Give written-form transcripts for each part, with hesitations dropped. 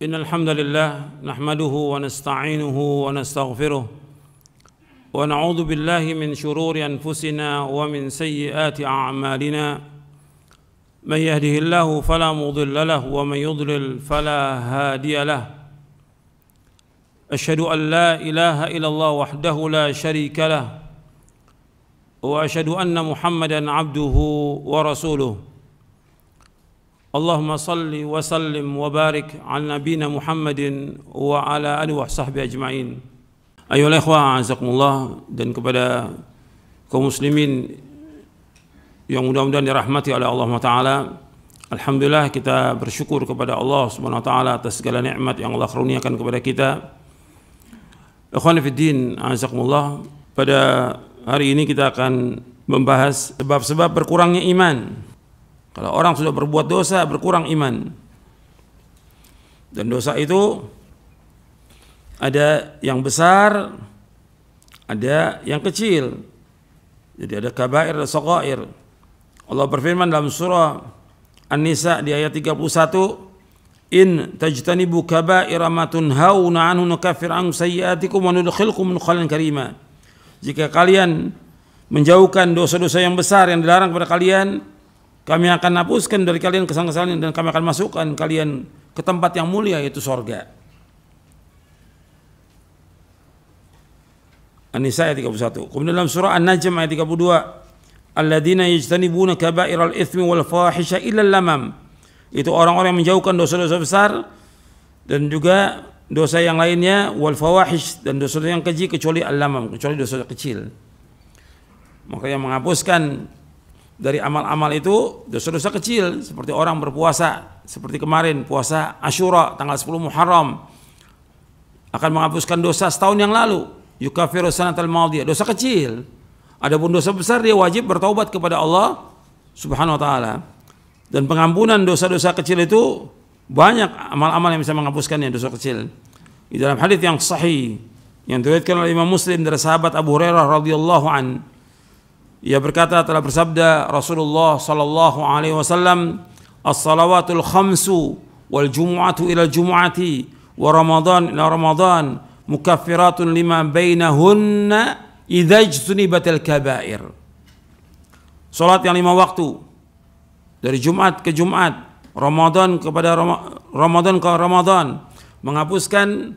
إن الحمد لله نحمده ونستعينه ونستغفره ونعوذ بالله من شرور أنفسنا ومن سيئات أعمالنا من يهده الله فلا مضل له ومن يضلل فلا هادي له أشهد أن لا إله إلا الله وحده لا شريك له وأشهد أن محمدا عبده ورسوله اللهم صل وسلم وبارك على نبينا محمد وعلى آله وصحبه أجمعين. Ayolah ikhwah azakumullah, dan kepada kaum muslimin yang mudah-mudahan dirahmati oleh Allah Ta'ala. Alhamdulillah, kita bersyukur kepada Allah Subhanahu Wa Ta'ala atas segala nikmat yang Allah karuniakan kepada kita. Ikhwan fiddin azakumullah, pada hari ini kita akan membahas sebab-sebab berkurangnya iman. Kalau orang sudah berbuat dosa, berkurang iman. Dan dosa itu ada yang besar, ada yang kecil. Jadi ada kabair dan shaghair. Allah berfirman dalam surah An-Nisa di ayat 31, "In tajtanibu kabaira ma tunhauna anhu nukaffir ankum sayyi'atikum wa nudkhilkum mudkhalan karima." Jika kalian menjauhkan dosa-dosa yang besar yang dilarang kepada kalian, kami akan hapuskan dari kalian kesalahan-kesalahan dan kami akan masukkan kalian ke tempat yang mulia, yaitu surga. An-Nisa ayat 31. Kemudian dalam surah An-Najm ayat 32, "Alladzina yajtanibuna kaba'iral itsmi wal fahisha illa lamam." Itu orang-orang yang menjauhkan dosa-dosa besar dan juga dosa yang lainnya, wal fawahish, dan dosa yang keji kecuali al-lamam, kecuali dosa kecil. Maka yang menghapuskan dari amal-amal itu dosa-dosa kecil, seperti orang berpuasa, seperti kemarin puasa Asyura tanggal 10 Muharram, akan menghapuskan dosa setahun yang lalu. Yukaffiru sanatal madiyah, dosa kecil. Adapun dosa besar dia wajib bertaubat kepada Allah Subhanahu wa taala. Dan pengampunan dosa-dosa kecil itu banyak amal-amal yang bisa menghapuskannya dosa kecil. Di dalam hadis yang sahih yang diriwayatkan oleh Imam Muslim dari sahabat Abu Hurairah radhiyallahu an, ia berkata, telah bersabda Rasulullah sallallahu alaihi wasallam, "As-salawatul khamsu wal jumu'atu ila jumu'ati wa ramadan ila ramadan mukaffiratun lima bainahunna idza ijtunibatil kaba'ir." Salat yang 5 waktu dari Jumat ke Jumat, Ramadan kepada Ramadan ke Ramadan, menghapuskan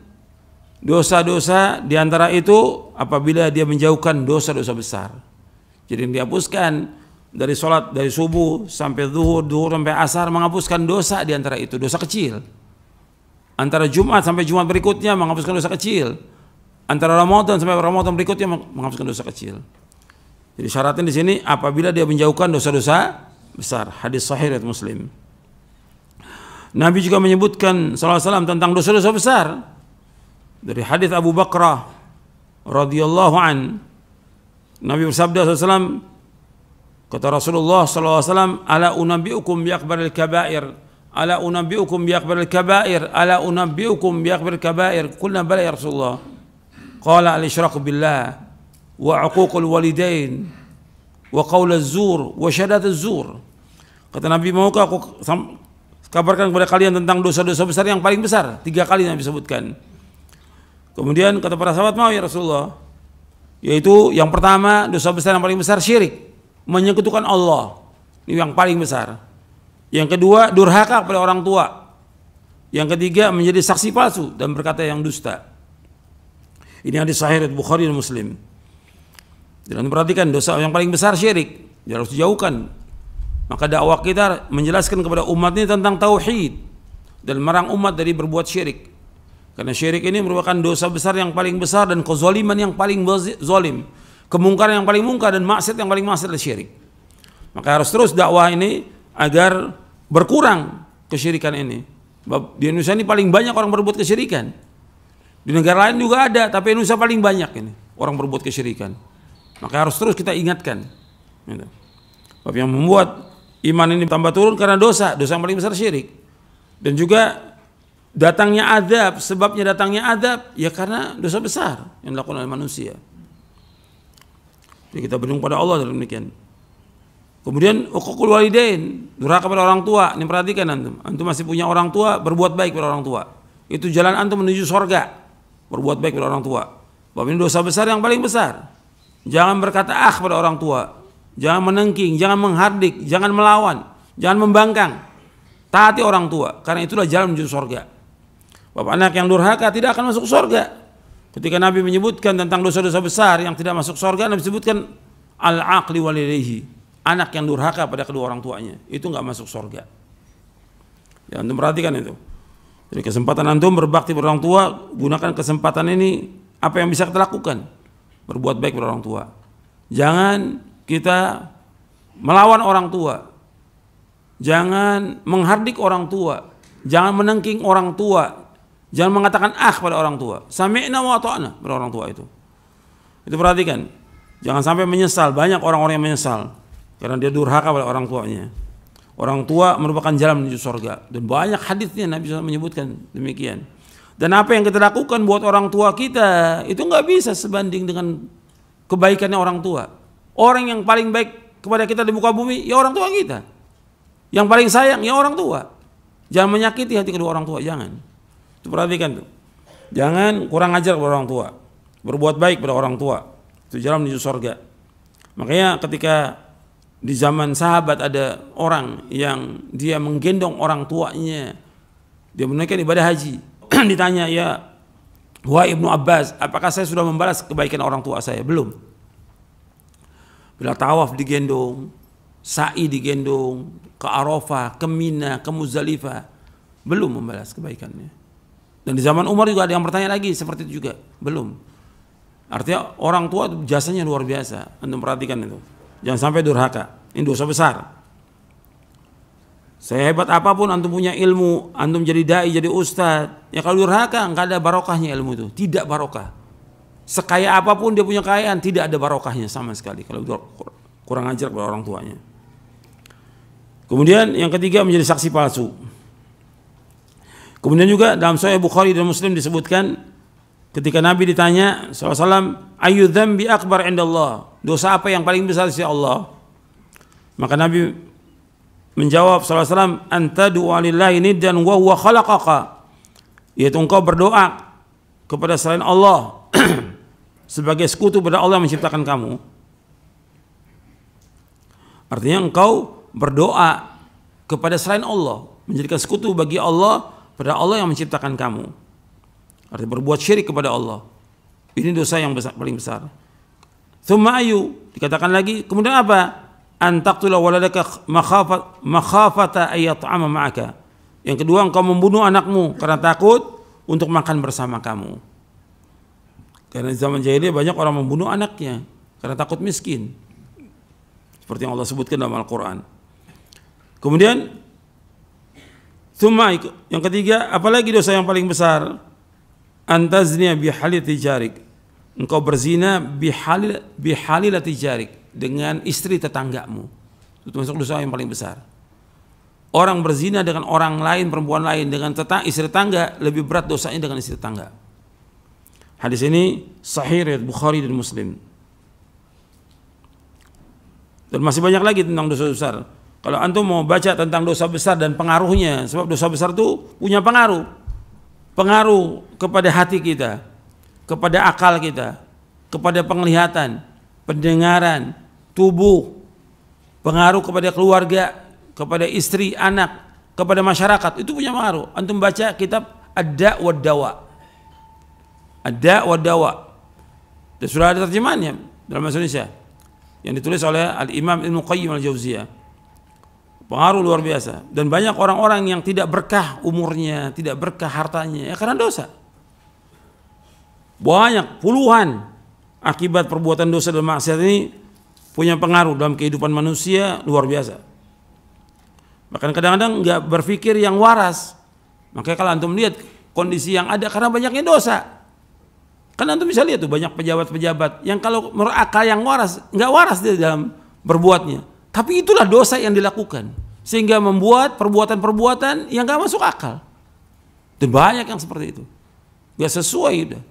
dosa-dosa di antara itu apabila dia menjauhkan dosa-dosa besar. Jadi dihapuskan dari sholat dari subuh sampai zuhur, zuhur sampai asar, menghapuskan dosa di antara itu, dosa kecil. Antara Jumat sampai Jumat berikutnya menghapuskan dosa kecil. Antara Ramadan sampai Ramadan berikutnya menghapuskan dosa kecil. Jadi syaratnya di sini apabila dia menjauhkan dosa-dosa besar. Hadis sahih riwayat Muslim. Nabi juga menyebutkan sallallahu alaihi wasallam tentang dosa-dosa besar. Dari hadis Abu Bakrah radhiyallahu an, Nabi bersabda SAW, kata Rasulullah SAW, "Ala unabbiukum bi akbaril kaba'ir, ala unabbiukum bi akbaril kaba'ir, ala unabbiukum bi akbaril kaba'ir." Qulna bala ya Rasulullah. Qala al-isyraku billah wa 'uququl walidain wa qaulaz zur wa syahadatuz zur. Kata Nabi, maukah aku kabarkan kepada kalian tentang dosa-dosa besar yang paling besar? 3 kali Nabi sebutkan. Kemudian kata para sahabat, mau ya Rasulullah. Yaitu yang pertama, dosa besar yang paling besar syirik, menyekutukan Allah, ini yang paling besar. Yang kedua, durhaka kepada orang tua. Yang ketiga, menjadi saksi palsu dan berkata yang dusta. Ini hadis sahih Bukhari dan Muslim. Dan perhatikan, dosa yang paling besar syirik, dia harus dijauhkan. Maka dakwah kita menjelaskan kepada umat ini tentang tauhid dan melarang umat dari berbuat syirik. Karena syirik ini merupakan dosa besar yang paling besar dan kezaliman yang paling zalim, kemungkaran yang paling mungkar dan maksiat yang paling maksiat adalah syirik. Maka harus terus dakwah ini agar berkurang kesyirikan ini. Di Indonesia ini paling banyak orang berbuat kesyirikan. Di negara lain juga ada, tapi Indonesia paling banyak ini orang berbuat kesyirikan. Maka harus terus kita ingatkan. Sebab yang membuat iman ini tambah turun karena dosa yang paling besar syirik. Dan juga datangnya azab, sebabnya datangnya azab ya karena dosa besar yang dilakukan oleh manusia. Jadi kita berlindung pada Allah dalam demikian. Kemudian uququl walidain, durhaka kepada orang tua. Ini perhatikan antum. Antum masih punya orang tua, berbuat baik kepada orang tua. itu jalan antum menuju sorga. Berbuat baik pada orang tua. Bahwa ini dosa besar yang paling besar. Jangan berkata pada orang tua. Jangan menengking, jangan menghardik, jangan melawan, jangan membangkang. Taati orang tua, karena itulah jalan menuju sorga. Bapak anak yang durhaka tidak akan masuk sorga. Ketika Nabi menyebutkan tentang dosa-dosa besar yang tidak masuk sorga, Nabi sebutkan al-aqli walidayhi, anak yang durhaka pada kedua orang tuanya, itu nggak masuk sorga. Ya, antum perhatikan itu. Jadi kesempatan antum berbakti pada orang tua, gunakan kesempatan ini apa yang bisa kita lakukan, berbuat baik pada orang tua. Jangan kita melawan orang tua, jangan menghardik orang tua, jangan menengking orang tua, jangan mengatakan pada orang tua. Sami'na wa ata'na pada orang tua itu. Itu perhatikan. Jangan sampai menyesal. Banyak orang-orang yang menyesal karena dia durhaka pada orang tuanya. Orang tua merupakan jalan menuju surga, dan banyak hadisnya Nabi SAW menyebutkan demikian. Dan apa yang kita lakukan buat orang tua kita itu nggak bisa sebanding dengan kebaikannya orang tua. Orang yang paling baik kepada kita di muka bumi ya orang tua kita. Yang paling sayang ya orang tua. Jangan menyakiti hati kedua orang tua, jangan. Itu perhatikan tuh. Jangan kurang ajar kepada orang tua. Berbuat baik pada orang tua. Itu jalan menuju surga. Makanya ketika di zaman sahabat ada orang yang dia menggendong orang tuanya, dia menunaikan ibadah haji. Ditanya, ya wahai Ibnu Abbas, apakah saya sudah membalas kebaikan orang tua saya? Belum. Bila tawaf digendong, sa'i digendong, ke Arafah, ke Mina, ke Muzdalifah, belum membalas kebaikannya. Dan di zaman Umar juga ada yang bertanya lagi seperti itu juga, belum. Artinya orang tua jasanya luar biasa. Antum perhatikan itu. Jangan sampai durhaka. Ini dosa besar. Sehebat apapun antum punya ilmu, antum jadi dai, jadi ustadz, ya kalau durhaka nggak ada barokahnya ilmu itu, tidak barokah. Sekaya apapun dia punya kekayaan, tidak ada barokahnya sama sekali kalau kurang ajar kepada orang tuanya. Kemudian yang ketiga menjadi saksi palsu. Kemudian juga dalam Sahih Bukhari dan Muslim disebutkan ketika Nabi ditanya SAW, ayu dzambi akbar indallah, dosa apa yang paling besar di sisi Allah? Maka Nabi menjawab SAW, anta du'a lillahi niddan wa huwa khalaqaka, yaitu engkau berdoa kepada selain Allah sebagai sekutu pada Allah yang menciptakan kamu. Artinya engkau berdoa kepada selain Allah, menjadikan sekutu bagi Allah pada Allah yang menciptakan kamu. Artinya berbuat syirik kepada Allah. Ini dosa yang besar, paling besar. Tsumma ayu, dikatakan lagi, kemudian apa? An taqtula waladaka makhafata ayat'ama ma'aka. Yang kedua, engkau membunuh anakmu karena takut untuk makan bersama kamu. Karena di zaman jahiliyah banyak orang membunuh anaknya karena takut miskin. Seperti yang Allah sebutkan dalam Al-Quran. Kemudian tsumma, yang ketiga, apalagi dosa yang paling besar? Antazniya bihalilati jarik. Engkau berzina bihalilati jarik, dengan istri tetanggamu. Itu termasuk dosa yang paling besar. Orang berzina dengan orang lain, perempuan lain, dengan istri tetangga, lebih berat dosanya dengan istri tetangga. Hadis ini sahih riwayat Bukhari dan Muslim. Dan masih banyak lagi tentang dosa besar. Kalau antum mau baca tentang dosa besar dan pengaruhnya, sebab dosa besar itu punya pengaruh kepada hati kita, kepada akal kita, kepada penglihatan, pendengaran, tubuh, pengaruh kepada keluarga, kepada istri, anak, kepada masyarakat, itu punya pengaruh. Antum baca kitab Ad-Da' wa Dawa. Ad-Da' wa Dawa. Dan sudah ada terjemahannya dalam bahasa Indonesia yang ditulis oleh Al-Imam Ibnu Qayyim Al-Jauziyah. Pengaruh luar biasa. Dan banyak orang-orang yang tidak berkah umurnya, tidak berkah hartanya, ya karena dosa. Banyak, puluhan akibat perbuatan dosa dan maksiat ini punya pengaruh dalam kehidupan manusia luar biasa. Bahkan kadang-kadang nggak berpikir yang waras. Makanya kalau antum lihat kondisi yang ada karena banyaknya dosa. Kan antum bisa lihat tuh banyak pejabat-pejabat yang kalau menurut akal yang waras, nggak waras dia dalam berbuatnya. Tapi itulah dosa yang dilakukan sehingga membuat perbuatan-perbuatan yang nggak masuk akal. Dan banyak yang seperti itu. Nggak sesuai udah.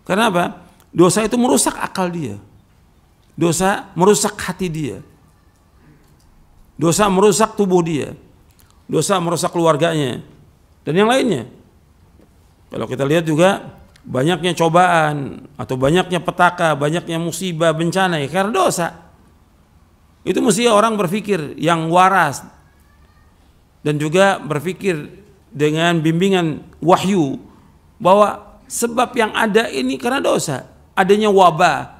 Karena apa? Dosa itu merusak akal dia. Dosa merusak hati dia. Dosa merusak tubuh dia. Dosa merusak keluarganya. Dan yang lainnya. Kalau kita lihat juga banyaknya cobaan atau banyaknya petaka, banyaknya musibah, bencana ya karena dosa. Itu mesti orang berpikir yang waras dan juga berpikir dengan bimbingan wahyu bahwa sebab yang ada ini karena dosa. Adanya wabah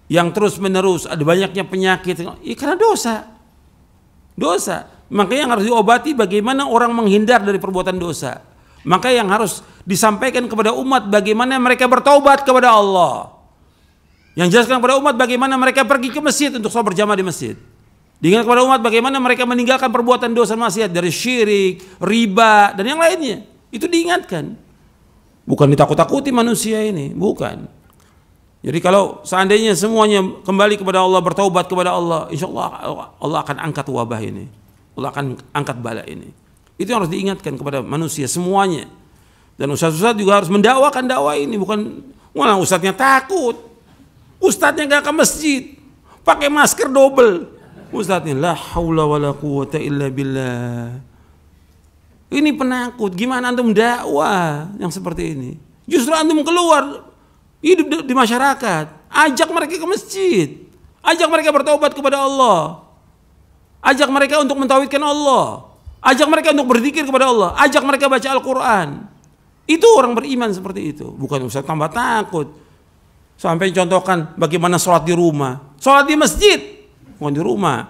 yang terus menerus, ada banyaknya penyakit, ya karena dosa. Dosa. Makanya yang harus diobati bagaimana orang menghindar dari perbuatan dosa. Maka yang harus disampaikan kepada umat bagaimana mereka bertaubat kepada Allah. Yang jelaskan kepada umat bagaimana mereka pergi ke masjid untuk sholat berjamaah di masjid. Diingat kepada umat bagaimana mereka meninggalkan perbuatan dosa maksiat dari syirik, riba dan yang lainnya. Itu diingatkan. Bukan ditakut-takuti manusia ini, bukan. Jadi kalau seandainya semuanya kembali kepada Allah, bertaubat kepada Allah, insya Allah Allah akan angkat wabah ini. Allah akan angkat bala ini. Itu yang harus diingatkan kepada manusia semuanya. Dan ustaz-ustaz juga harus mendakwakan dakwah ini, bukan wah ustaznya takut. Ustaznya gak ke masjid, pakai masker double. Ustaznya la haula wala quwata illa billah. Ini penakut. Gimana antum dakwah yang seperti ini? Justru antum keluar hidup di masyarakat, ajak mereka ke masjid, ajak mereka bertaubat kepada Allah, ajak mereka untuk mentauhidkan Allah, ajak mereka untuk berzikir kepada Allah, ajak mereka baca Al-Quran. Itu orang beriman seperti itu. Bukan usah tambah takut. Sampai contohkan bagaimana sholat di rumah, sholat di masjid, bukan di rumah.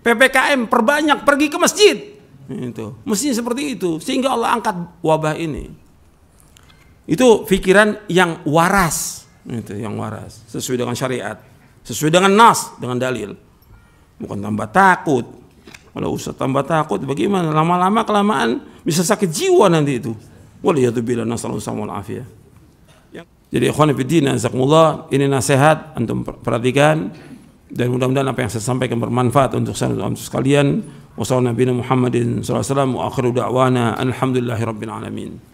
PPKM perbanyak pergi ke masjid. Itu mestinya seperti itu sehingga Allah angkat wabah ini. Itu pikiran yang waras, itu yang waras sesuai dengan syariat, sesuai dengan nas, dengan dalil. Bukan tambah takut. Kalau usah tambah takut bagaimana? Lama-lama kelamaan bisa sakit jiwa nanti itu. Waliyatubillah nasallallahu alaihi wasallam. Jadi ikhwan fillah jazakumullah, ini nasihat antum perhatikan dan mudah-mudahan apa yang saya sampaikan bermanfaat untuk antum sekalian. Wassalamualaikum warahmatullahi wabarakatuh. Wa akhiru da'wana alhamdulillahirabbil alamin.